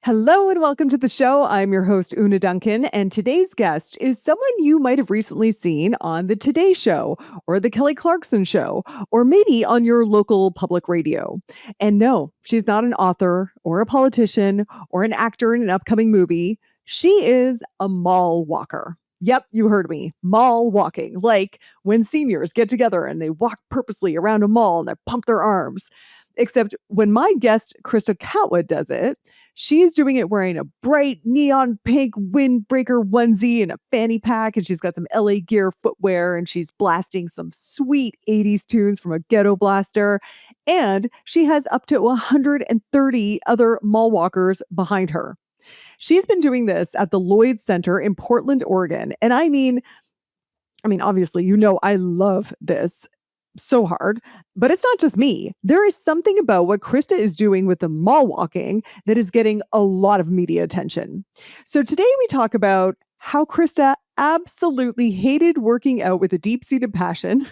Hello and welcome to the show. I'm your host, Una Duncan, and today's guest is someone you might have recently seen on The Today Show or The Kelly Clarkson Show, or maybe on your local public radio. And no, she's not an author or a politician or an actor in an upcoming movie. She is a mall walker. Yep, you heard me. Mall walking, like when seniors get together and they walk purposely around a mall and they pump their arms. Except when my guest, Krista Katwood, does it, she's doing it wearing a bright neon pink windbreaker onesie and a fanny pack, and she's got some LA Gear footwear, and she's blasting some sweet 80s tunes from a ghetto blaster. And she has up to 130 other mall walkers behind her. She's been doing this at the Lloyd Center in Portland, Oregon. And obviously, I love this so hard, but it's not just me. There is something about what Krista is doing with the mall walking that is getting a lot of media attention. So today we talk about how Krista absolutely hated working out with a deep-seated passion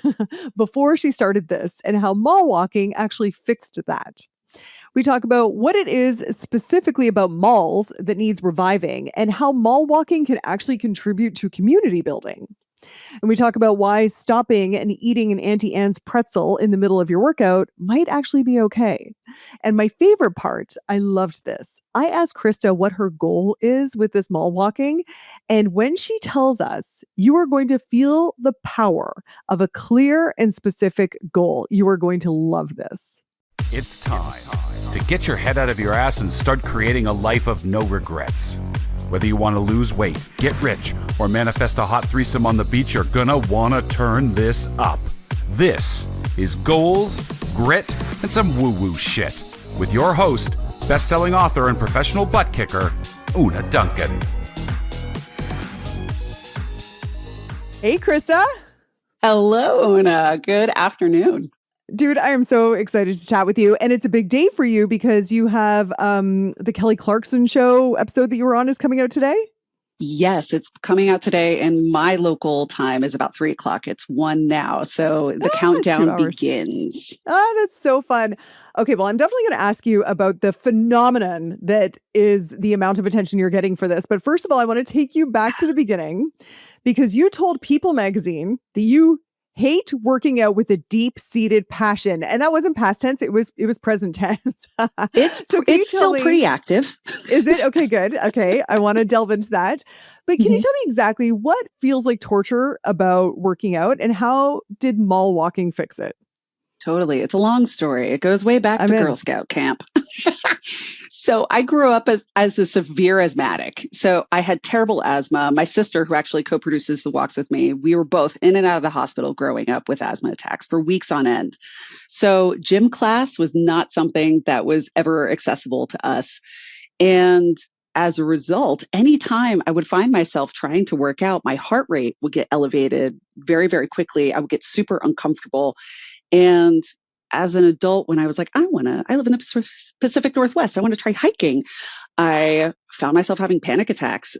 before she started this, and how mall walking actually fixed that. We talk about what it is specifically about malls that needs reviving, and how mall walking can actually contribute to community building. And we talk about why stopping and eating an Auntie Anne's pretzel in the middle of your workout might actually be okay. And my favorite part, I loved this. I asked Krista what her goal is with this mall walking. And when she tells us, you are going to feel the power of a clear and specific goal. You are going to love this. It's time to get your head out of your ass and start creating a life of no regrets. Whether you want to lose weight, get rich, or manifest a hot threesome on the beach, you're gonna want to turn this up. This is Goals, Grit, and some woo-woo shit with your host, best-selling author and professional butt kicker, Una Duncan. Hey, Krista. Hello, Una. Good afternoon. Dude, I am so excited to chat with you. And it's a big day for you because you have the Kelly Clarkson Show episode that you were on is coming out today? Yes, it's coming out today, and my local time is about 3:00. It's 1 now. So the countdown begins. Oh, that's so fun. Okay, well, I'm definitely going to ask you about the phenomenon that is the amount of attention you're getting for this. But first of all, I want to take you back to the beginning because you told People magazine that you hate working out with a deep-seated passion. And that wasn't past tense. It was present tense. It's still pretty active. Is it? Okay, good. Okay. I want to delve into that. But can you tell me exactly what feels like torture about working out, and how did mall walking fix it? Totally. It's a long story. It goes way back to Girl Scout camp. So I grew up as a severe asthmatic. So I had terrible asthma. My sister, who actually co-produces the walks with me, we were both in and out of the hospital growing up with asthma attacks for weeks on end. So gym class was not something that was ever accessible to us. And as a result, anytime I would find myself trying to work out, my heart rate would get elevated very, very quickly. I would get super uncomfortable. And as an adult, when I was like, I live in the Pacific Northwest, I want to try hiking, I found myself having panic attacks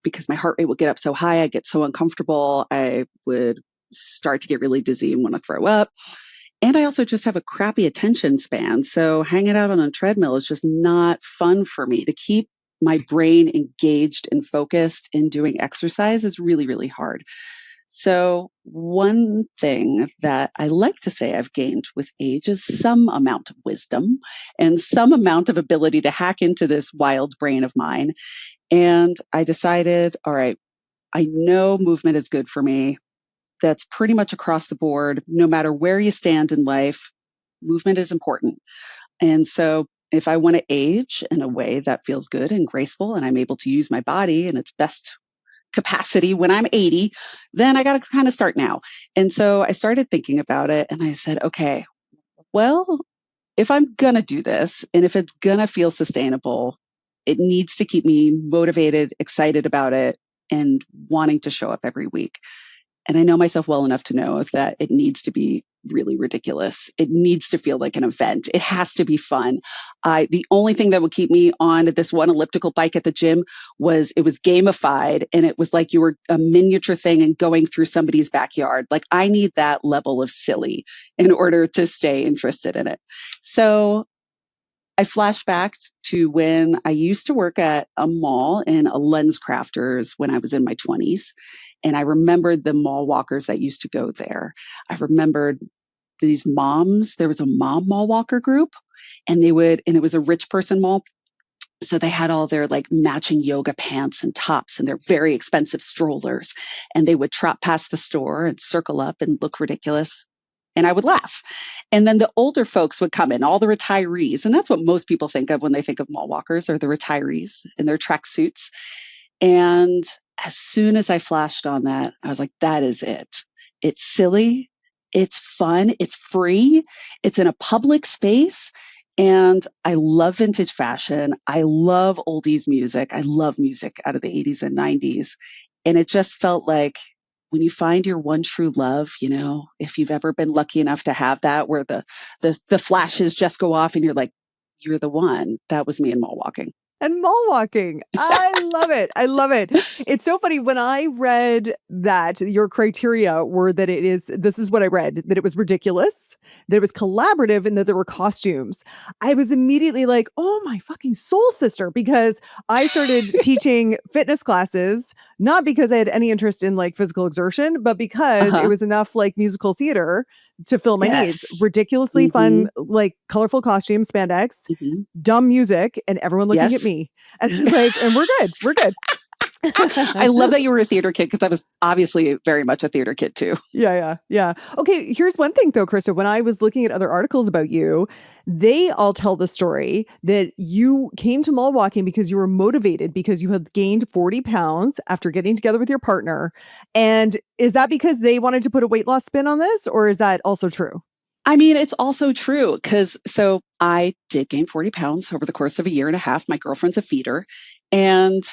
because my heart rate would get up so high. I'd get so uncomfortable. I would start to get really dizzy and want to throw up. And I also just have a crappy attention span. So hanging out on a treadmill is just not fun for me. To keep my brain engaged and focused in doing exercise is really, really hard. So one thing that I like to say I've gained with age is some amount of wisdom and some amount of ability to hack into this wild brain of mine. And I decided, all right, I know movement is good for me. That's pretty much across the board. No matter where you stand in life, movement is important. And so if I want to age in a way that feels good and graceful, and I'm able to use my body in its best capacity when I'm 80, then I got to kind of start now. And so I started thinking about it, and I said, okay, well, if I'm going to do this, and if it's going to feel sustainable, it needs to keep me motivated, excited about it, and wanting to show up every week. And I know myself well enough to know that it needs to be really ridiculous. It needs to feel like an event. It has to be fun. The only thing that would keep me on this one elliptical bike at the gym was it was gamified, and it was like you were a miniature thing and going through somebody's backyard. Like, I need that level of silly in order to stay interested in it. So I flash back to when I used to work at a mall in a lens crafters when I was in my 20s. And I remembered the mall walkers that used to go there. I remembered these moms. There was a mom mall walker group, and it was a rich person mall. So they had all their like matching yoga pants and tops and their very expensive strollers. And they would trot past the store and circle up and look ridiculous. And I would laugh. And then the older folks would come in, all the retirees. And that's what most people think of when they think of mall walkers, are the retirees in their tracksuits. And as soon as I flashed on that, I was like, that is it. It's silly. It's fun. It's free. It's in a public space. And I love vintage fashion. I love oldies music. I love music out of the 80s and 90s. And it just felt like when you find your one true love, if you've ever been lucky enough to have that, where the flashes just go off and you're like, you're the one. That was me in mall walking. And mall walking. I love it. I love it. It's so funny. When I read that your criteria were that this is what I read, that it was ridiculous, that it was collaborative, and that there were costumes. I was immediately like, oh my fucking soul sister, because I started teaching fitness classes, not because I had any interest in like physical exertion, but because it was enough like musical theater to fill my needs. Ridiculously fun, like colorful costumes, spandex, dumb music, and everyone looking at me. And I was like, and we're good. I love that you were a theater kid, because I was obviously very much a theater kid too. Yeah. Okay, here's one thing though, Krista. When I was looking at other articles about you, they all tell the story that you came to mall walking because you were motivated because you had gained 40 pounds after getting together with your partner. And is that because they wanted to put a weight loss spin on this, or is that also true? I mean, it's also true, because so I did gain 40 pounds over the course of a year and a half. My girlfriend's a feeder, and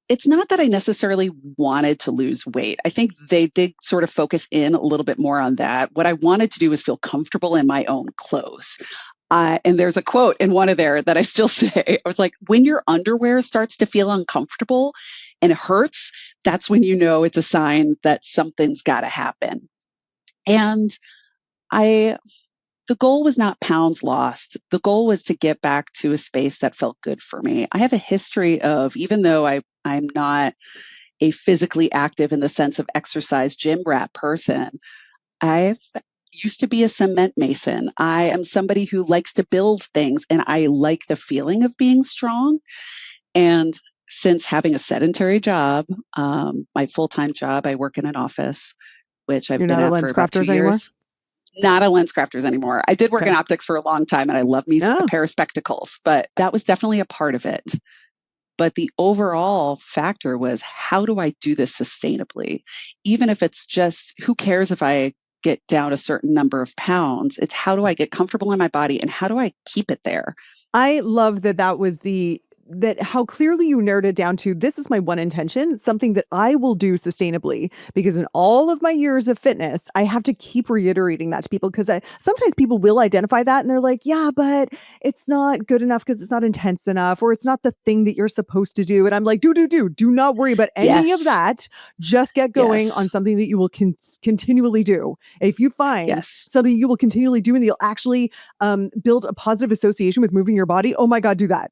it's not that I necessarily wanted to lose weight. I think they did sort of focus in a little bit more on that. What I wanted to do was feel comfortable in my own clothes. And there's a quote in one of there that I still say. I was like, when your underwear starts to feel uncomfortable and it hurts, that's when you know it's a sign that something's got to happen. And the goal was not pounds lost. The goal was to get back to a space that felt good for me. I have a history of, even though I'm not a physically active in the sense of exercise gym rat person, I used to be a cement mason. I am somebody who likes to build things, and I like the feeling of being strong. And since having a sedentary job, my full-time job, I work in an office, which I've been at for about 2 years. Anymore? Not a lens crafters anymore. I did work in optics for a long time, and I love me a pair of spectacles, but that was definitely a part of it. But the overall factor was, how do I do this sustainably? Even if it's just, who cares if I get down a certain number of pounds? It's, how do I get comfortable in my body, and how do I keep it there? I love that was that how clearly you narrowed it down to, this is my one intention, something that I will do sustainably, because in all of my years of fitness, I have to keep reiterating that to people, because sometimes people will identify that and they're like, yeah, but it's not good enough because it's not intense enough, or it's not the thing that you're supposed to do. And I'm like, do not worry about any of that. Just get going on something that you will continually do. If you find something you will continually do and you'll actually build a positive association with moving your body, oh my God, do that.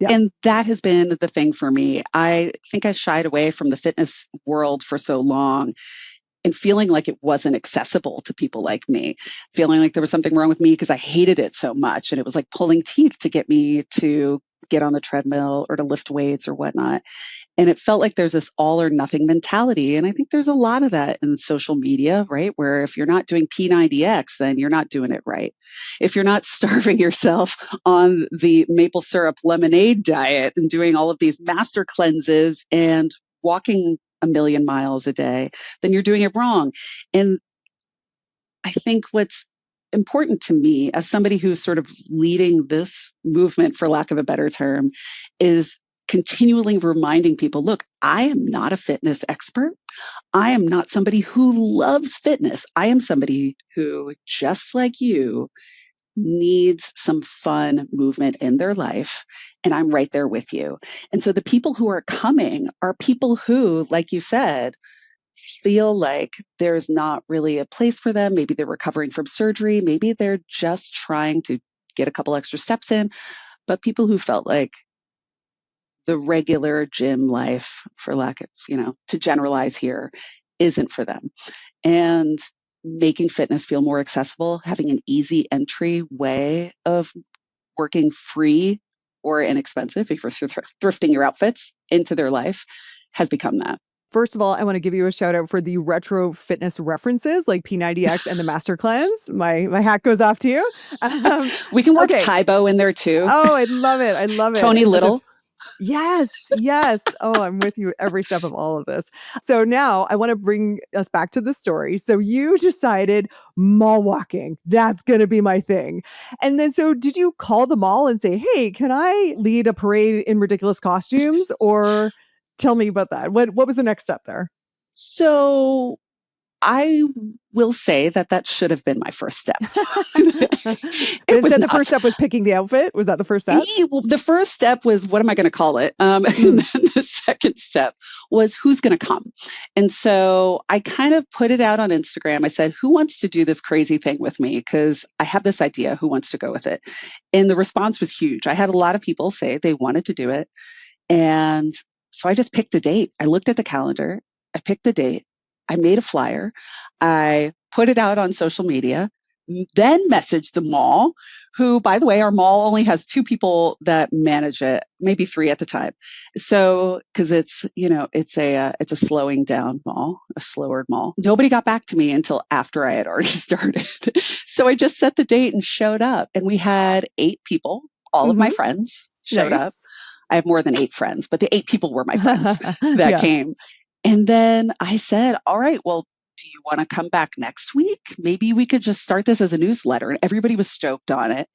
Yeah. And that has been the thing for me. I think I shied away from the fitness world for so long, and feeling like it wasn't accessible to people like me, feeling like there was something wrong with me because I hated it so much. And it was like pulling teeth to get me to get on the treadmill or to lift weights or whatnot. And it felt like there's this all or nothing mentality. And I think there's a lot of that in social media, right? Where if you're not doing P90X, then you're not doing it right. If you're not starving yourself on the maple syrup lemonade diet and doing all of these master cleanses and walking a million miles a day, then you're doing it wrong. And I think what's important to me as somebody who's sort of leading this movement, for lack of a better term, is continually reminding people, look, I am not a fitness expert. I am not somebody who loves fitness. I am somebody who, just like you, needs some fun movement in their life. And I'm right there with you. And so the people who are coming are people who, like you said, feel like there's not really a place for them. Maybe they're recovering from surgery. Maybe they're just trying to get a couple extra steps in, but people who felt like the regular gym life, for lack of, to generalize here, isn't for them. And making fitness feel more accessible, having an easy entry way of working free or inexpensive, if you're thrifting your outfits into their life, has become that. First of all, I want to give you a shout out for the retro fitness references like P90X and the Master Cleanse. My hat goes off to you. We can work Tybo in there too. Oh, I love it. I love it. Tony Little. Yes. Oh, I'm with you every step of all of this. So now I want to bring us back to the story. So you decided mall walking. That's going to be my thing. And then, so did you call the mall and say, hey, can I lead a parade in ridiculous costumes? Or tell me about that. What was the next step there? So I will say that should have been my first step. Instead, the first step was picking the outfit. Was that the first step? The first step was, what am I going to call it? And then the second step was, who's going to come? And so I kind of put it out on Instagram. I said, who wants to do this crazy thing with me? Because I have this idea. Who wants to go with it? And the response was huge. I had a lot of people say they wanted to do it. And so I just picked a date. I looked at the calendar. I picked the date. I made a flyer. I put it out on social media, then messaged the mall, who, by the way, our mall only has 2 people that manage it, maybe 3 at the time. So, because it's a slowing down mall, a slower mall. Nobody got back to me until after I had already started. So I just set the date and showed up, and we had 8 people. All of my friends showed up. I have more than 8 friends, but the 8 people were my friends that came. And then I said, all right, well, do you want to come back next week? Maybe we could just start this as a newsletter. And everybody was stoked on it.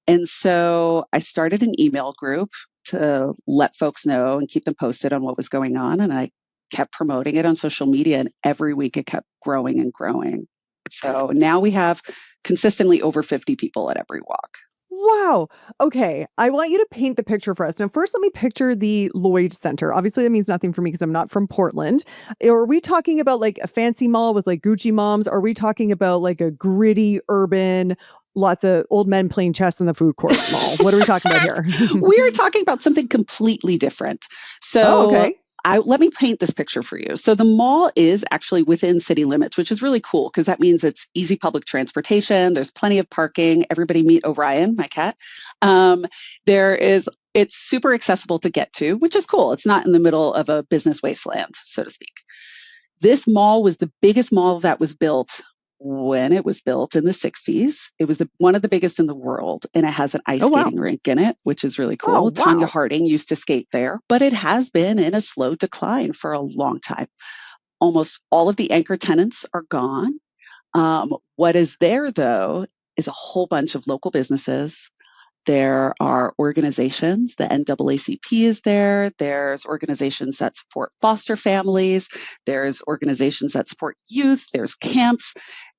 And so I started an email group to let folks know and keep them posted on what was going on. And I kept promoting it on social media. And every week it kept growing and growing. So now we have consistently over 50 people at every walk. Wow. Okay. I want you to paint the picture for us. Now, first, let me picture the Lloyd Center. Obviously, that means nothing for me because I'm not from Portland. Are we talking about like a fancy mall with like Gucci moms? Are we talking about like a gritty, urban, lots of old men playing chess in the food court mall? What are we talking about here? We are talking about something completely different. So, okay. Let me paint this picture for you. So the mall is actually within city limits, which is really cool because that means it's easy public transportation. There's plenty of parking. Everybody meet Orion, my cat. It's super accessible to get to, which is cool. It's not in the middle of a business wasteland, so to speak. This mall was the biggest mall that was built when it was built in the 60s. It was one of the biggest in the world, and it has an ice skating rink in it, which is really cool. Tanya Harding used to skate there, but it has been in a slow decline for a long time. Almost all of the anchor tenants are gone. What is there, though, is a whole bunch of local businesses. There are organizations, the NAACP is there. There's organizations that support foster families. There's organizations that support youth. There's camps.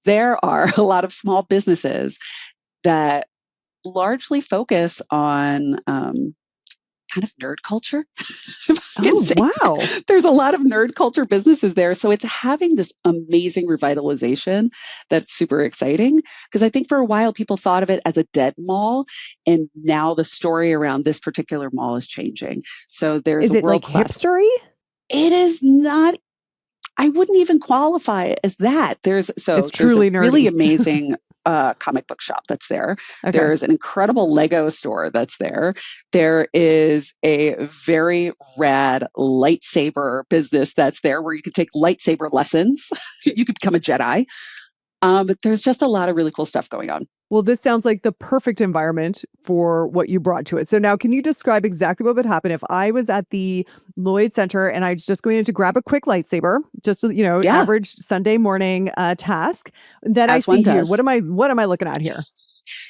There are a lot of small businesses that largely focus on kind of nerd culture. Wow. There's a lot of nerd culture businesses there. So it's having this amazing revitalization that's super exciting. Because I think for a while people thought of it as a dead mall. And now the story around this particular mall is changing. So there's Is it like hipstery? It is not. I wouldn't even qualify it as that. It's truly nerdy. Really amazing comic book shop that's there. Okay. There's an incredible Lego store that's there. There is a very rad lightsaber business that's there where you can take lightsaber lessons. You could become a Jedi. But there's just a lot of really cool stuff going on. Well, this sounds like the perfect environment for what you brought to it. So now, can you describe exactly what would happen if I was at the Lloyd Center and I was just going to grab a quick lightsaber, just average Sunday morning task? Then I see you. What am I looking at here?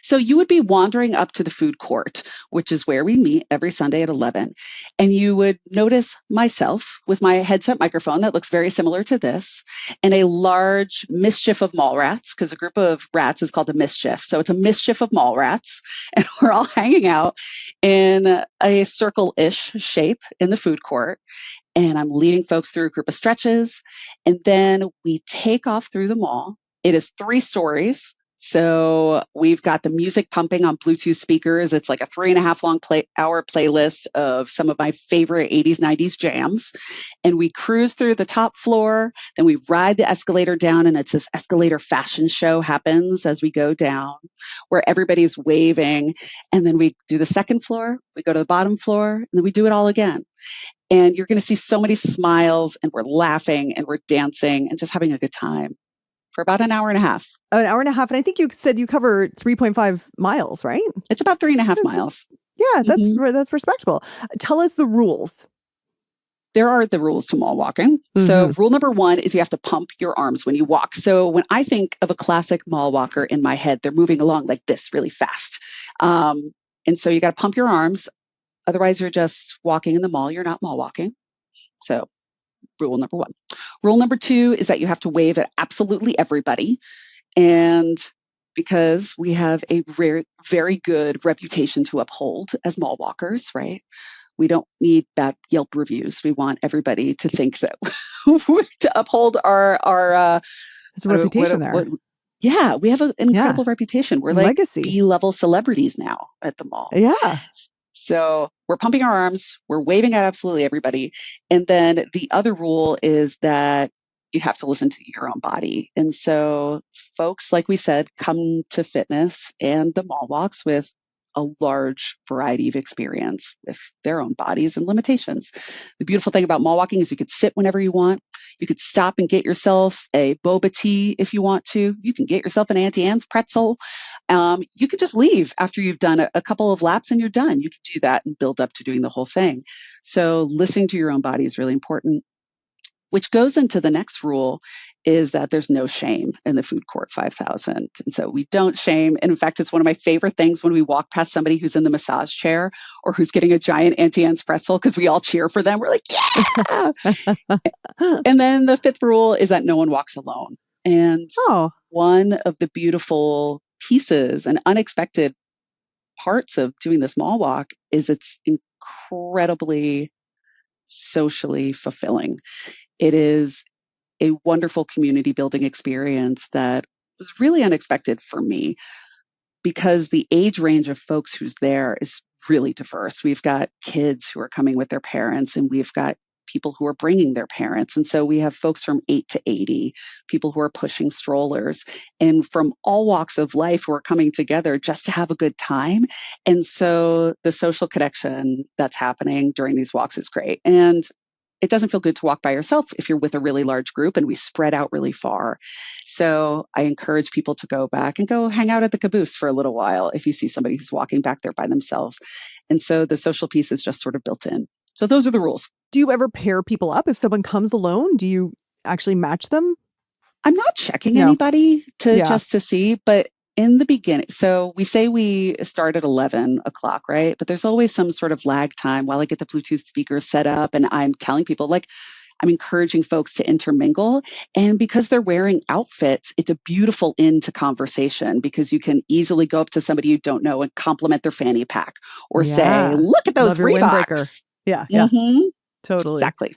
So you would be wandering up to the food court, which is where we meet every Sunday at 11. And you would notice myself with my headset microphone that looks very similar to this, and a large mischief of mall rats, because a group of rats is called a mischief. So it's a mischief of mall rats. And we're all hanging out in a circle-ish shape in the food court. And I'm leading folks through a group of stretches. And then we take off through the mall. It is 3 stories. So we've got the music pumping on Bluetooth speakers. It's like a 3.5 hour playlist of some of my favorite 80s, 90s jams. And we cruise through the top floor. Then we ride the escalator down, and it's this escalator fashion show happens as we go down where everybody's waving. And then we do the second floor, we go to the bottom floor, and then we do it all again. And you're going to see so many smiles, and we're laughing and we're dancing and just having a good time for about an hour and a half. An hour and a half. And I think you said you cover 3.5 miles, right? It's about 3.5 miles. Yeah, that's respectable. Tell us the rules. There are the rules to mall walking. So rule number 1 is you have to pump your arms when you walk. So when I think of a classic mall walker in my head, they're moving along like this really fast. And so you got to pump your arms. Otherwise, you're just walking in the mall. You're not mall walking. So rule number 1. Rule number 2 is that you have to wave at absolutely everybody. And because we have a very good reputation to uphold as mall walkers, right? We don't need bad Yelp reviews. We want everybody to think that to uphold our There's a reputation there. Yeah, we have an incredible reputation. We're like legacy. B-level celebrities now at the mall. Yeah. So we're pumping our arms, we're waving at absolutely everybody. And then the other rule is that you have to listen to your own body. And so folks, like we said, come to fitness and the mall walks with a large variety of experience with their own bodies and limitations. The beautiful thing about mall walking is you could sit whenever you want. You could stop and get yourself a boba tea if you want to. You can get yourself an Auntie Anne's pretzel. You can just leave after you've done a couple of laps and you're done. You can do that and build up to doing the whole thing. So listening to your own body is really important. Which goes into the next rule is that there's no shame in the food court 5000. And so we don't shame. And in fact, it's one of my favorite things when we walk past somebody who's in the massage chair or who's getting a giant Auntie Anne's pretzel because we all cheer for them. We're like, yeah. And then the 5th rule is that no one walks alone. And one of the beautiful pieces and unexpected parts of doing this mall walk is it's incredibly socially fulfilling. It is a wonderful community building experience that was really unexpected for me because the age range of folks who's there is really diverse. We've got kids who are coming with their parents, and we've got people who are bringing their parents. And so we have folks from 8 to 80, people who are pushing strollers, and from all walks of life who are coming together just to have a good time. And so the social connection that's happening during these walks is great. And it doesn't feel good to walk by yourself if you're with a really large group, and we spread out really far. So I encourage people to go back and go hang out at the caboose for a little while if you see somebody who's walking back there by themselves. And so the social piece is just sort of built in. So those are the rules. Do you ever pair people up? If someone comes alone, do you actually match them? I'm not checking anybody just to see, but in the beginning, so we say we start at 11 o'clock, right? But there's always some sort of lag time while I get the Bluetooth speakers set up, and I'm telling people, like, I'm encouraging folks to intermingle. And because they're wearing outfits, it's a beautiful end to conversation because you can easily go up to somebody you don't know and compliment their fanny pack or say, look at those Reeboks. Yeah. Totally. Exactly.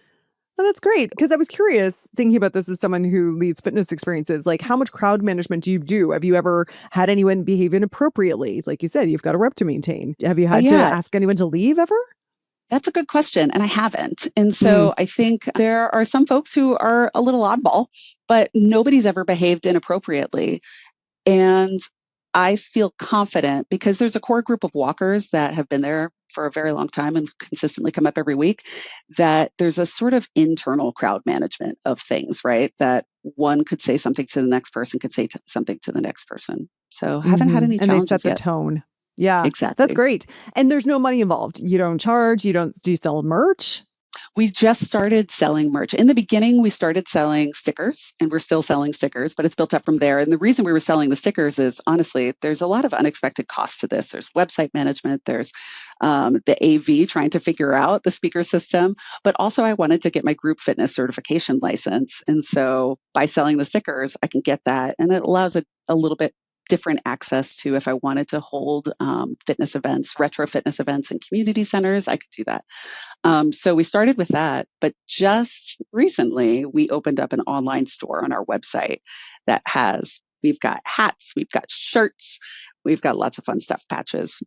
Oh, that's great. Because I was curious, thinking about this as someone who leads fitness experiences, like how much crowd management do you do? Have you ever had anyone behave inappropriately? Like you said, you've got a rep to maintain. Have you had to ask anyone to leave ever? That's a good question. And I haven't. And so I think there are some folks who are a little oddball, but nobody's ever behaved inappropriately. And I feel confident because there's a core group of walkers that have been there for a very long time and consistently come up every week, that there's a sort of internal crowd management of things, right? That one could say something to the next person, could say something to the next person. So haven't had any challenges And they set the yet. tone. Yeah, exactly. That's great. And there's no money involved. You don't charge. Do you sell merch? We just started selling merch. In the beginning, we started selling stickers, and we're still selling stickers, but it's built up from there. And the reason we were selling the stickers is, honestly, there's a lot of unexpected costs to this. There's website management, there's the AV, trying to figure out the speaker system, but also I wanted to get my group fitness certification license. And so by selling the stickers, I can get that, and it allows a little bit different access to, if I wanted to hold fitness events, retro fitness events in community centers, I could do that. So we started with that, but just recently we opened up an online store on our website that has we've got hats, we've got shirts, we've got lots of fun stuff, patches.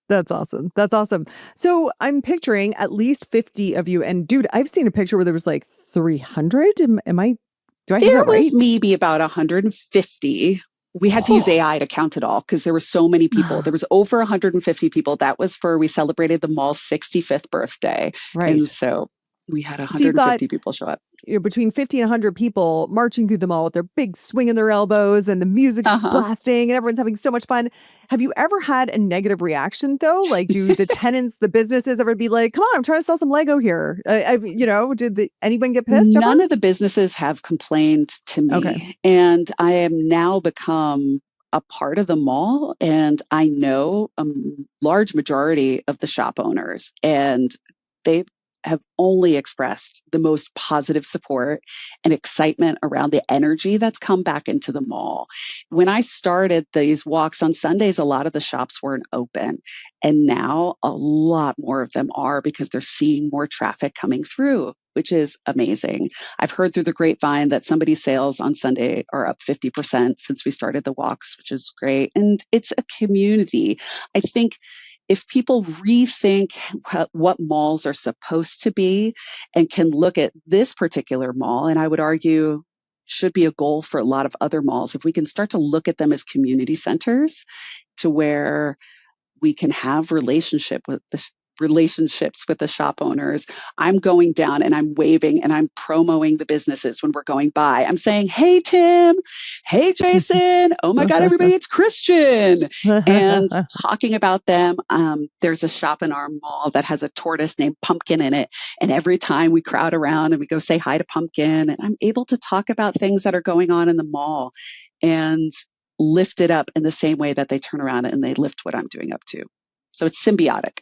That's awesome. That's awesome. So I'm picturing at least 50 of you. And dude, I've seen a picture where there was like 300. Do I have There that was right? maybe about 150. We had to use AI to count it all because there were so many people. There was over 150 people. That was we celebrated the mall's 65th birthday. And Right. so we had So you've got 150 people show up. between 50 and 100 people marching through the mall with their big swinging their elbows and the music's Uh-huh. blasting and everyone's having so much fun. Have you ever had a negative reaction though? Like, do the tenants, the businesses ever be like, come on, I'm trying to sell some Lego here? Anyone get pissed ever? None of the businesses have complained to Okay. me. And I am now become a part of the mall. And I know a large majority of the shop owners. And they have only expressed the most positive support and excitement around the energy that's come back into the mall. When I started these walks on Sundays, a lot of the shops weren't open. And now a lot more of them are because they're seeing more traffic coming through, which is amazing. I've heard through the grapevine that somebody's sales on Sunday are up 50% since we started the walks, which is great. And it's a community. I think if people rethink what malls are supposed to be and can look at this particular mall, and I would argue should be a goal for a lot of other malls, if we can start to look at them as community centers to where we can have relationships with the shop owners. I'm going down and I'm waving and I'm promoting the businesses when we're going by. I'm saying, hey, Tim. Hey, Jason. Oh my God, everybody, it's Christian. And talking about them. There's a shop in our mall that has a tortoise named Pumpkin in it. And every time we crowd around and we go say hi to Pumpkin, and I'm able to talk about things that are going on in the mall and lift it up in the same way that they turn around and they lift what I'm doing up too. So it's symbiotic.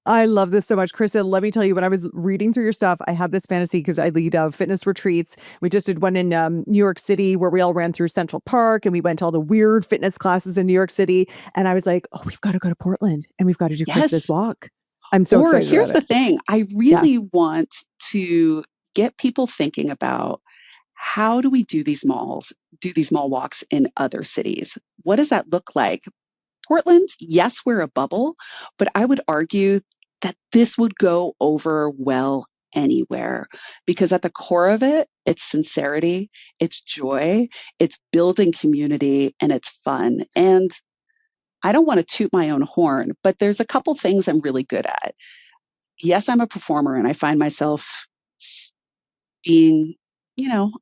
I love this so much, Krista. Let me tell you, when I was reading through your stuff, I had this fantasy because I lead fitness retreats. We just did one in New York City where we all ran through Central Park and we went to all the weird fitness classes in New York City. And I was like, oh, we've got to go to Portland and we've got to do Krista's Yes. walk. I'm so excited Here's about the it. thing. I really want to get people thinking about how do we do these mall walks in other cities? What does that look like? Portland, yes, we're a bubble, but I would argue that this would go over well anywhere because at the core of it, it's sincerity, it's joy, it's building community, and it's fun. And I don't want to toot my own horn, but there's a couple things I'm really good at. Yes, I'm a performer and I find myself being,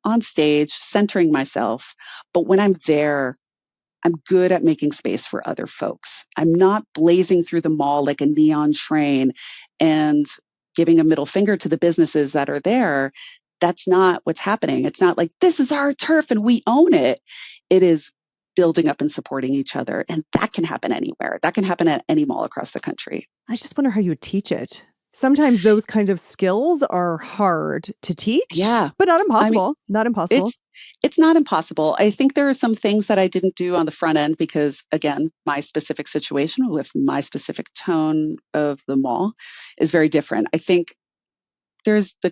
on stage, centering myself. But when I'm there, I'm good at making space for other folks. I'm not blazing through the mall like a neon train and giving a middle finger to the businesses that are there. That's not what's happening. It's not like this is our turf and we own it. It is building up and supporting each other. And that can happen anywhere. That can happen at any mall across the country. I just wonder how you would teach it. Sometimes those kind of skills are hard to teach, Yeah. but not impossible. Not impossible. It's not impossible. I think there are some things that I didn't do on the front end because, again, my specific situation with my specific tone of the mall is very different. I think there's the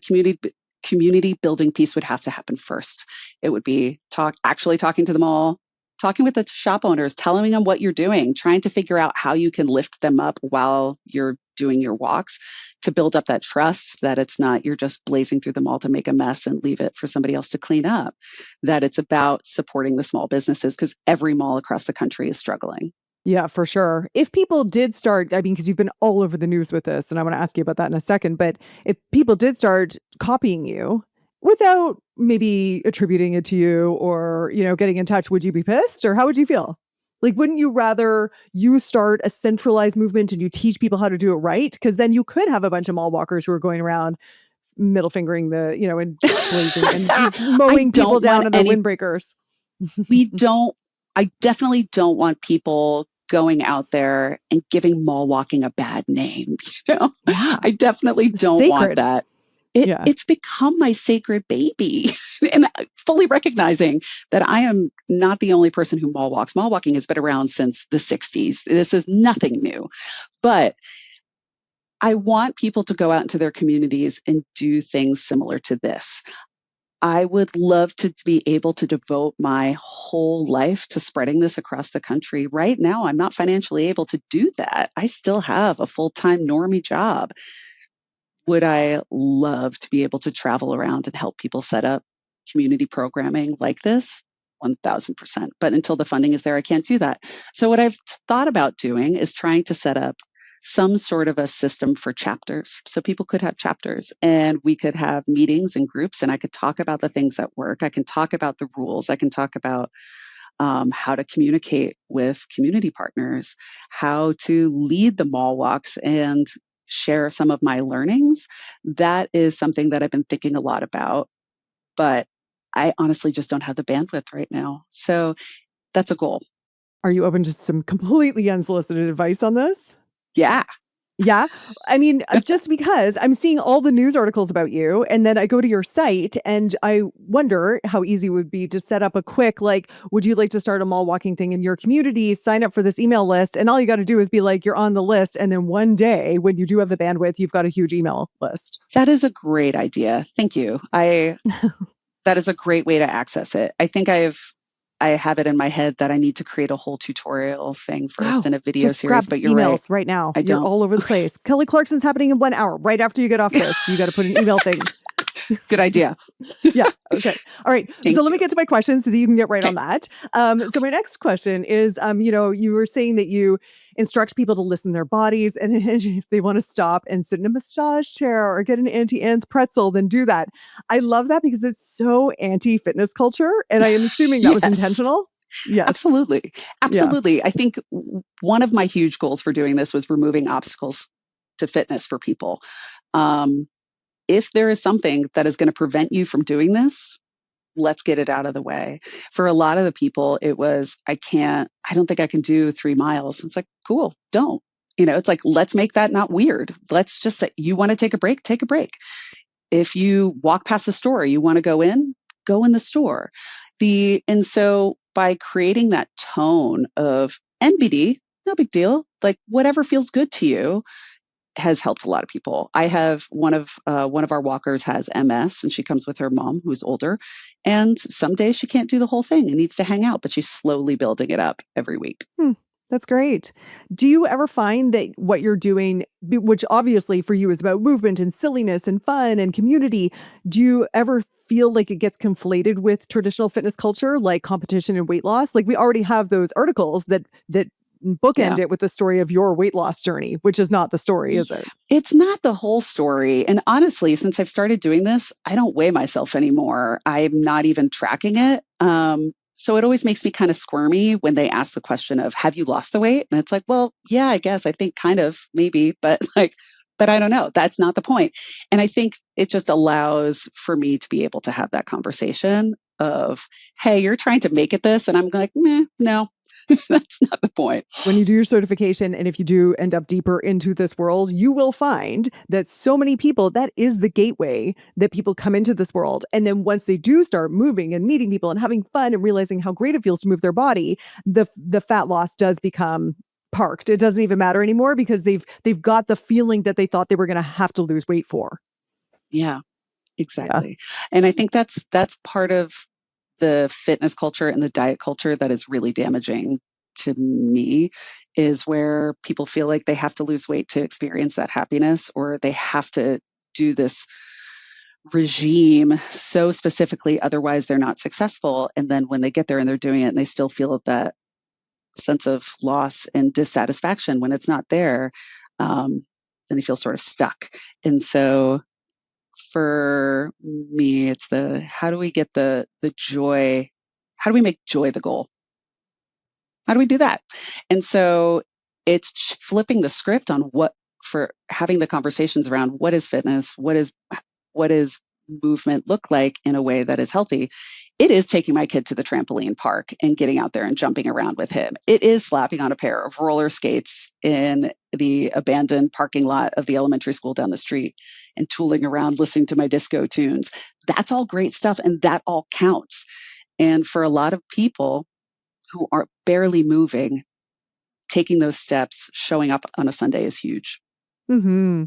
community building piece would have to happen first. It would be actually talking to the mall, talking with the shop owners, telling them what you're doing, trying to figure out how you can lift them up while you're doing your walks to build up that trust that it's not you're just blazing through the mall to make a mess and leave it for somebody else to clean up, that it's about supporting the small businesses because every mall across the country is struggling. Yeah, for sure. If people did start, because you've been all over the news with this, and I want to ask you about that in a second, but if people did start copying you without maybe attributing it to you or, getting in touch, would you be pissed or how would you feel? Like, wouldn't you rather you start a centralized movement and you teach people how to do it right? Because then you could have a bunch of mall walkers who are going around middle fingering and blazing and mowing people down in the windbreakers. I definitely don't want people going out there and giving mall walking a bad name. Yeah. I definitely don't want that. It's become my sacred baby. And fully recognizing that I am not the only person who mall walks. Mall walking has been around since the 60s. This is nothing new. But I want people to go out into their communities and do things similar to this. I would love to be able to devote my whole life to spreading this across the country. Right now, I'm not financially able to do that. I still have a full-time normie job. Would I love to be able to travel around and help people set up community programming like this? 1000%. But until the funding is there, I can't do that. So, what I've thought about doing is trying to set up some sort of a system for chapters. So, people could have chapters and we could have meetings and groups, and I could talk about the things that work. I can talk about the rules. I can talk about how to communicate with community partners, how to lead the mall walks and share some of my learnings. That is something that I've been thinking a lot about, but I honestly just don't have the bandwidth right now. So that's a goal. Are you open to some completely unsolicited advice on this? Yeah. Yeah. I mean, just because I'm seeing all the news articles about you, and then I go to your site and I wonder how easy it would be to set up a quick, like, would you like to start a mall walking thing in your community? Sign up for this email list. And all you got to do is be like, you're on the list. And then one day when you do have the bandwidth, you've got a huge email list. That is a great idea. Thank you. That is a great way to access it. I think I have it in my head that I need to create a whole tutorial thing first in a video just grab series, but you're emails right now. I You're don't. all over the place. Kelly Clarkson's happening in 1 hour. Right after you get off this, you got to put an email thing. Good idea. Yeah. Okay. All right. Thank So let me you. get to my question so that you can get right Okay. on that. So my next question is, you were saying that you instruct people to listen to their bodies, and if they want to stop and sit in a massage chair or get an Auntie Anne's pretzel, then do that. I love that because it's so anti-fitness culture, and I am assuming that was Yes. intentional. Yes. Absolutely. Yeah. Absolutely. I think one of my huge goals for doing this was removing obstacles to fitness for people. Um, if there is something that is going to prevent you from doing this, let's get it out of the way. For a lot of the people, it was, I don't think I can do 3 miles. It's like, cool, don't. It's like, let's make that not weird. Let's just say, you want to take a break. If you walk past a store, you want to go in the store. And so by creating that tone of NBD, no big deal, like whatever feels good to you, has helped a lot of people. I have one of our walkers has MS, and she comes with her mom who's older, and some days she can't do the whole thing and needs to hang out, but she's slowly building it up every week. That's great. Do you ever find that what you're doing, which obviously for you is about movement and silliness and fun and community, do you ever feel like it gets conflated with traditional fitness culture, like competition and weight loss? Like we already have those articles that bookend Yeah. it with the story of your weight loss journey, which is not the story, is it? It's not the whole story. And honestly, since I've started doing this, I don't weigh myself anymore. I'm not even tracking it. So it always makes me kind of squirmy when they ask the question of, have you lost the weight? And it's like, well, yeah, I guess I think kind of maybe, but I don't know. That's not the point. And I think it just allows for me to be able to have that conversation of, hey, you're trying to make it this. And I'm like, no, that's not the point. When you do your certification, and if you do end up deeper into this world, you will find that so many people, that is the gateway that people come into this world. And then once they do start moving and meeting people and having fun and realizing how great it feels to move their body, the fat loss does become parked. It doesn't even matter anymore because they've got the feeling that they thought they were going to have to lose weight for. Yeah, exactly. And I think that's part of the fitness culture and the diet culture that is really damaging to me, is where people feel like they have to lose weight to experience that happiness, or they have to do this regime so specifically, otherwise they're not successful. And then when they get there and they're doing it and they still feel that sense of loss and dissatisfaction when it's not there, then they feel sort of stuck. And so for me, it's how do we get the joy? How do we make joy the goal? How do we do that? And so it's flipping the script on for having the conversations around what is fitness, what is movement look like in a way that is healthy. It is taking my kid to the trampoline park and getting out there and jumping around with him. It is slapping on a pair of roller skates in the abandoned parking lot of the elementary school down the street and tooling around listening to my disco tunes. That's all great stuff, and that all counts. And for a lot of people who are barely moving, taking those steps, showing up on a Sunday is huge. Mm-hmm.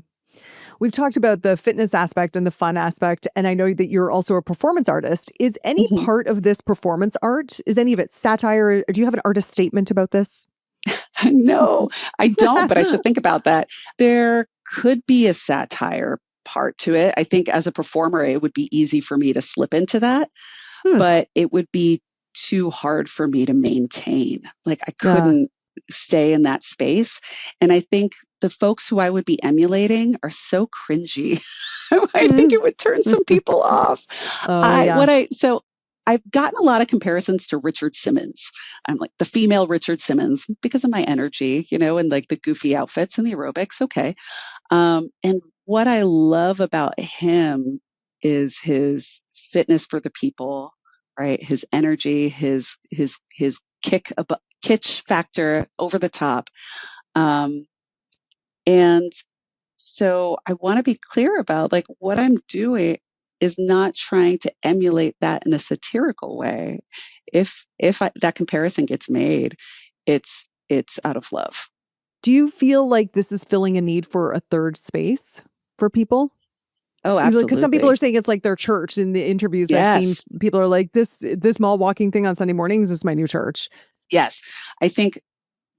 we've talked about the fitness aspect and the fun aspect, and I know that you're also a performance artist. Is any Mhm. part of this performance art, is any of it satire? Or do you have an artist statement about this? No, I don't, but I should think about that. There could be a satire part to it. I think as a performer, it would be easy for me to slip into that, Hmm. but it would be too hard for me to maintain. Like I Yeah. couldn't stay in that space. And I think the folks who I would be emulating are so cringy. I think Mm. it would turn some people off. Oh, I yeah. what I so I've gotten a lot of comparisons to Richard Simmons. I'm like the female Richard Simmons because of my energy, and like the goofy outfits and the aerobics. Okay. And what I love about him is his fitness for the people, right? His energy, his kitsch factor over the top. Um, and so I want to be clear about like what I'm doing is not trying to emulate that in a satirical way. If that comparison gets made, it's out of love. Do you feel like this is filling a need for a third space for people? Oh, Because some people are absolutely. saying it's like their church. In the interviews I've seen, Yes. people are like, this mall walking thing on Sunday mornings is my new church. Yes. I think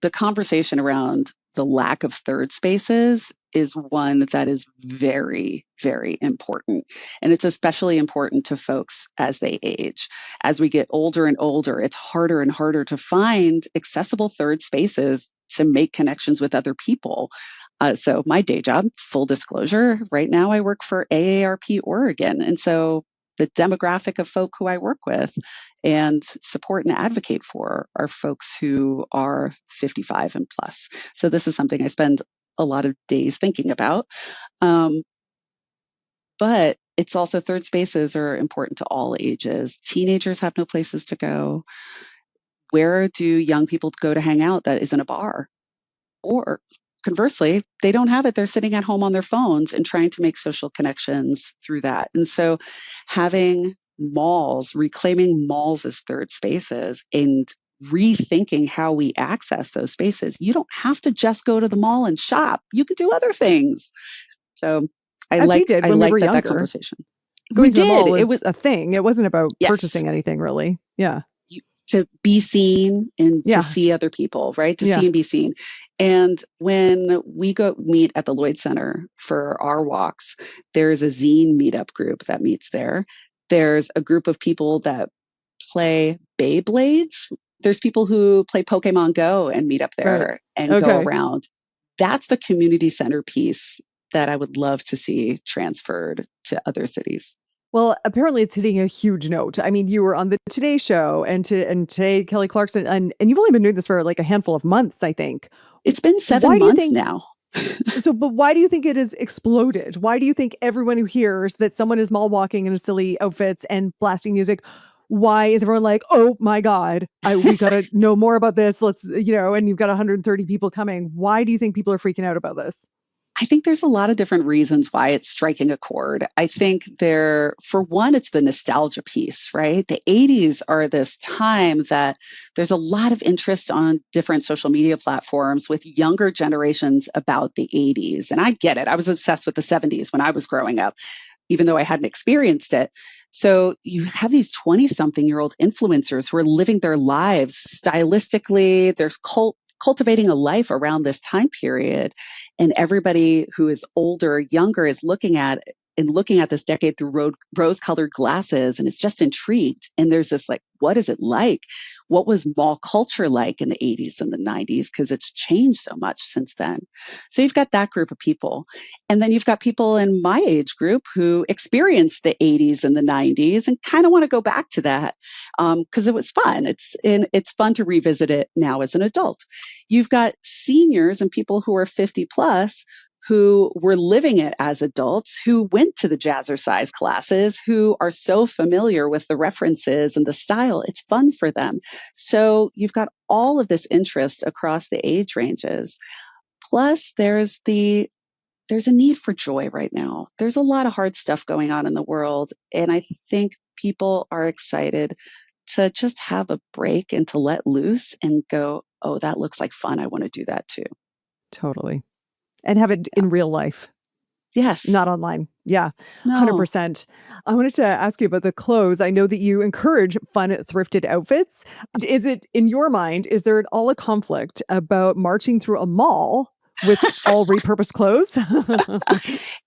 the conversation around the lack of third spaces is one that is very, very important. And it's especially important to folks as they age. As we get older and older, it's harder and harder to find accessible third spaces to make connections with other people. So, my day job, full disclosure, right now I work for AARP Oregon. And so the demographic of folk who I work with and support and advocate for are folks who are 55 and plus. So this is something I spend a lot of days thinking about. Um, but it's also third spaces are important to all ages. Teenagers have no places to go. Where do young people go to hang out that isn't a bar? Or conversely, they don't have it. They're sitting at home on their phones and trying to make social connections through that. And so having malls, reclaiming malls as third spaces and rethinking how we access those spaces. You don't have to just go to the mall and shop. You can do other things. So I As we like did I when we were like that younger. conversation. We Going to the did. mall It was was a thing. It wasn't about yes. purchasing anything really. Yeah. You, to be seen and to Yeah. see other people, right? To see Yeah. and be seen. And when we go meet at the Lloyd Center for our walks, there's a zine meetup group that meets there. There's a group of people that play Beyblades. There's people who play Pokemon Go and meet up Right. there and go Okay. around. That's the community center piece that I would love to see transferred to other cities. Well, apparently it's hitting a huge note. I mean, you were on the Today Show and today Kelly Clarkson, and you've only been doing this for like a handful of months, I think. It's been Why 7 do you months think now. but why do you think it has exploded? Why do you think everyone who hears that someone is mall walking in a silly outfits and blasting music, why is everyone like, "Oh my God, we gotta know more about this. Let's," and you've got 130 people coming. Why do you think people are freaking out about this? I think there's a lot of different reasons why it's striking a chord. I think for one, it's the nostalgia piece, right? The 80s are this time that there's a lot of interest on different social media platforms with younger generations about the 80s. And I get it. I was obsessed with the 70s when I was growing up, even though I hadn't experienced it. So you have these 20-something-year-old influencers who are living their lives stylistically. There's cultivating a life around this time period, and everybody who is older, younger, is looking at this decade through rose-colored glasses and is just intrigued. And there's this like, what is it like? What was mall culture like in the 80s and the 90s? Because it's changed so much since then. So you've got that group of people. And then you've got people in my age group who experienced the 80s and the 90s and kind of want to go back to that because it was fun. It's fun to revisit it now as an adult. You've got seniors and people who are 50 plus who were living it as adults, who went to the jazzercise classes, who are so familiar with the references and the style. It's fun for them. So you've got all of this interest across the age ranges. Plus, there's a need for joy right now. There's a lot of hard stuff going on in the world, and I think people are excited to just have a break and to let loose and go, oh, that looks like fun. I want to do that too. Totally. And have it Yeah. in real life. Yes. Not online. Yeah, No. 100%. I wanted to ask you about the clothes. I know that you encourage fun thrifted outfits. Is it, in your mind, is there at all a conflict about marching through a mall with all repurposed clothes?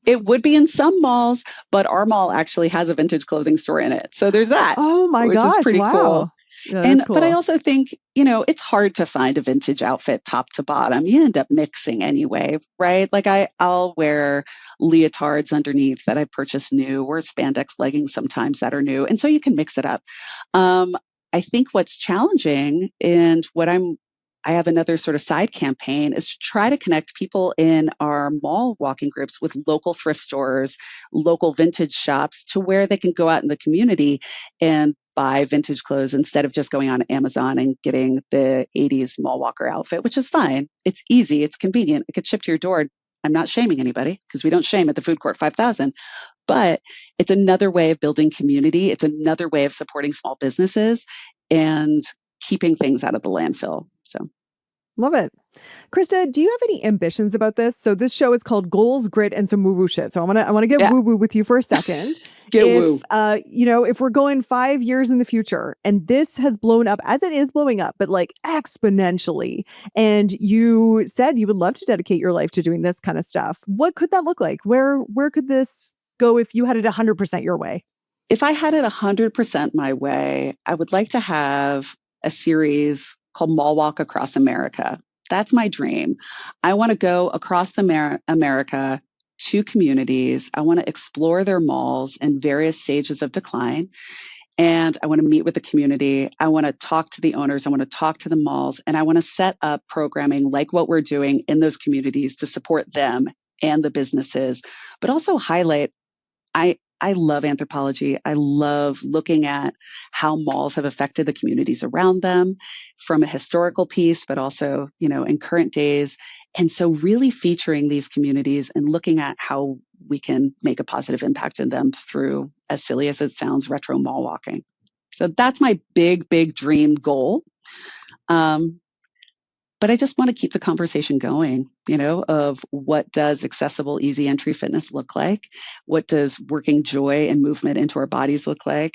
It would be in some malls, but our mall actually has a vintage clothing store in it. So there's that, Oh my which is gosh, pretty cool. wow. Yeah, that is But I cool. also think, it's hard to find a vintage outfit top to bottom. You end up mixing anyway, right? Like I'll wear leotards underneath that I purchased new, or spandex leggings sometimes that are new. And so you can mix it up. Um, I think what's challenging, and I have another sort of side campaign, is to try to connect people in our mall walking groups with local thrift stores, local vintage shops, to where they can go out in the community and buy vintage clothes instead of just going on Amazon and getting the 80s mall walker outfit, which is fine. It's easy, it's convenient, it could ship to your door. I'm not shaming anybody, because we don't shame at the Food Court 5000, but it's another way of building community. It's another way of supporting small businesses and keeping things out of the landfill. So Love it. Krista, do you have any ambitions about this? So this show is called Goals, Grit, and some woo-woo shit. So I want to get yeah, woo-woo with you for a second. get If woo. if we're going 5 years in the future and this has blown up as it is blowing up, but like exponentially, and you said you would love to dedicate your life to doing this kind of stuff, what could that look like? Where could this go if you had it 100% your way? If I had it 100% my way, I would like to have a series called Mall Walk Across America. That's my dream. I want to go across America to communities. I want to explore their malls in various stages of decline. And I want to meet with the community. I want to talk to the owners. I want to talk to the malls. And I want to set up programming like what we're doing in those communities to support them and the businesses, but also highlight. I love anthropology. I love looking at how malls have affected the communities around them from a historical piece, but also, in current days. And so really featuring these communities and looking at how we can make a positive impact in them through, as silly as it sounds, retro mall walking. So that's my big, big dream goal. Um, but I just want to keep the conversation going, of what does accessible, easy entry fitness look like? What does working joy and movement into our bodies look like?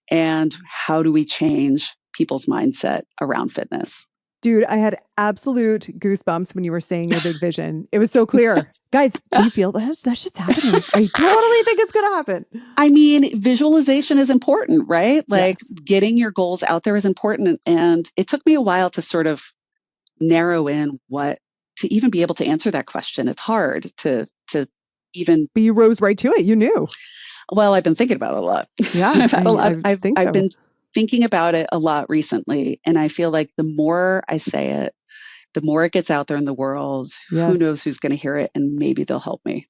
And how do we change people's mindset around fitness? Dude, I had absolute goosebumps when you were saying your big vision. It was so clear. Guys, do you feel that? That shit's happening. I totally think it's going to happen. I mean, visualization is important, right? Like Yes. getting your goals out there is important. And it took me a while to sort of narrow in to even be able to answer that question. It's hard to even. But you rose right to it. You knew. Well, I've been thinking about it a lot. Yeah, I've had a lot. I think I've so. been thinking about it a lot recently, and I feel like the more I say it, the more it gets out there in the world. Yes. Who knows who's going to hear it, and maybe they'll help me.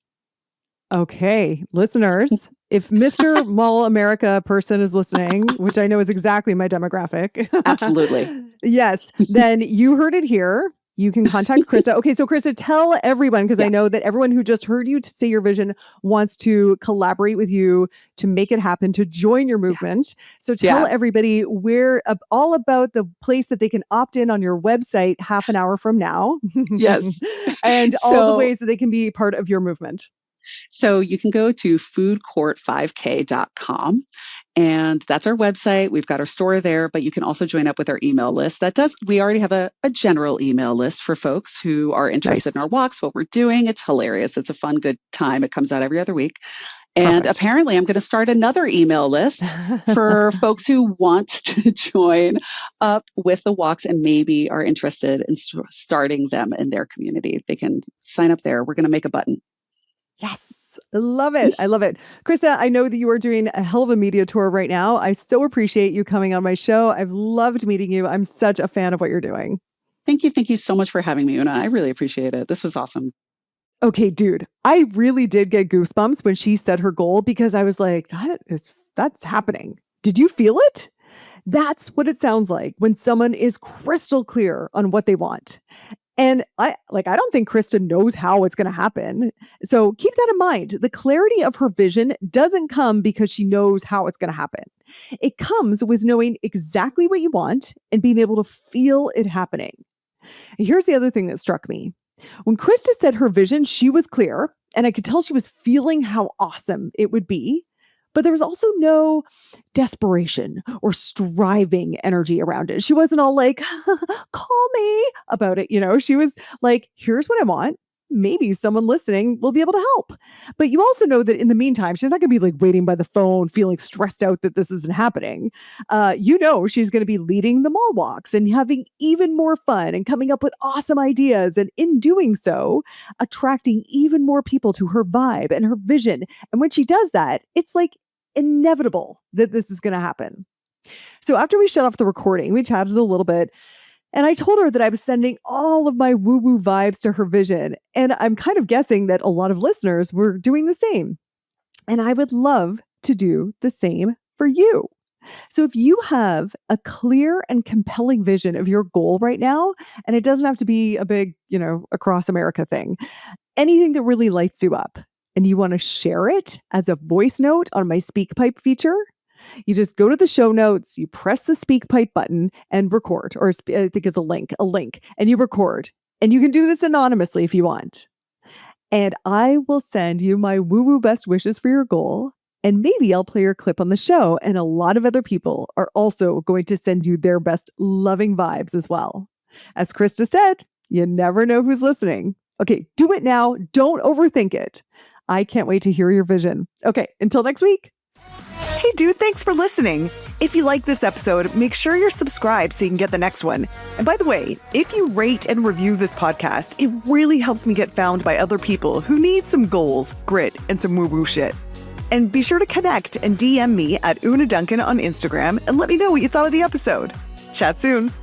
Okay, listeners, if Mr. Mall America person is listening, which I know is exactly my demographic. Absolutely. Yes, then you heard it here. You can contact Krista. Okay, so Krista, tell everyone, because I know that everyone who just heard you to say your vision wants to collaborate with you to make it happen, to join your movement. So tell everybody all about the place that they can opt in on your website half an hour from now. Yes. And all the ways that they can be part of your movement. So you can go to foodcourt5k.com, and that's our website. We've got our store there, but you can also join up with our email list. We already have a general email list for folks who are interested in our walks, what we're doing. It's hilarious. It's a fun, good time. It comes out every other week. And apparently I'm going to start another email list for folks who want to join up with the walks and maybe are interested in starting them in their community. They can sign up there. We're going to make a button. Yes. I love it. I love it. Krista, I know that you are doing a hell of a media tour right now. I so appreciate you coming on my show. I've loved meeting you. I'm such a fan of what you're doing. Thank you. Thank you so much for having me, Una. I really appreciate it. This was awesome. Okay, dude, I really did get goosebumps when she said her goal, because I was like, that's happening. Did you feel it? That's what it sounds like when someone is crystal clear on what they want. And I don't think Krista knows how it's going to happen. So keep that in mind. The clarity of her vision doesn't come because she knows how it's going to happen. It comes with knowing exactly what you want and being able to feel it happening. And here's the other thing that struck me. When Krista said her vision, she was clear And I could tell she was feeling how awesome it would be. But there was also no desperation or striving energy around it. She wasn't all like, call me about it. She was like, here's what I want. Maybe someone listening will be able to help. But you also know that in the meantime, she's not going to be like waiting by the phone, feeling stressed out that this isn't happening. She's going to be leading the mall walks and having even more fun and coming up with awesome ideas. And in doing so, attracting even more people to her vibe and her vision. And when she does that, it's like inevitable that this is going to happen. So after we shut off the recording, we chatted a little bit. And I told her that I was sending all of my woo-woo vibes to her vision. And I'm kind of guessing that a lot of listeners were doing the same. And I would love to do the same for you. So if you have a clear and compelling vision of your goal right now, and it doesn't have to be a big, across America thing, anything that really lights you up, and you want to share it as a voice note on my SpeakPipe feature, you just go to the show notes, you press the SpeakPipe button and record, or I think it's a link, and you record. And you can do this anonymously if you want. And I will send you my woo-woo best wishes for your goal. And maybe I'll play your clip on the show. And a lot of other people are also going to send you their best loving vibes as well. As Krista said, you never know who's listening. Okay, do it now. Don't overthink it. I can't wait to hear your vision. Okay, until next week. Hey dude, thanks for listening. If you like this episode, make sure you're subscribed so you can get the next one. And by the way, if you rate and review this podcast, it really helps me get found by other people who need some goals, grit, and some woo-woo shit. And be sure to connect and DM me at Una Duncan on Instagram and let me know what you thought of the episode. Chat soon.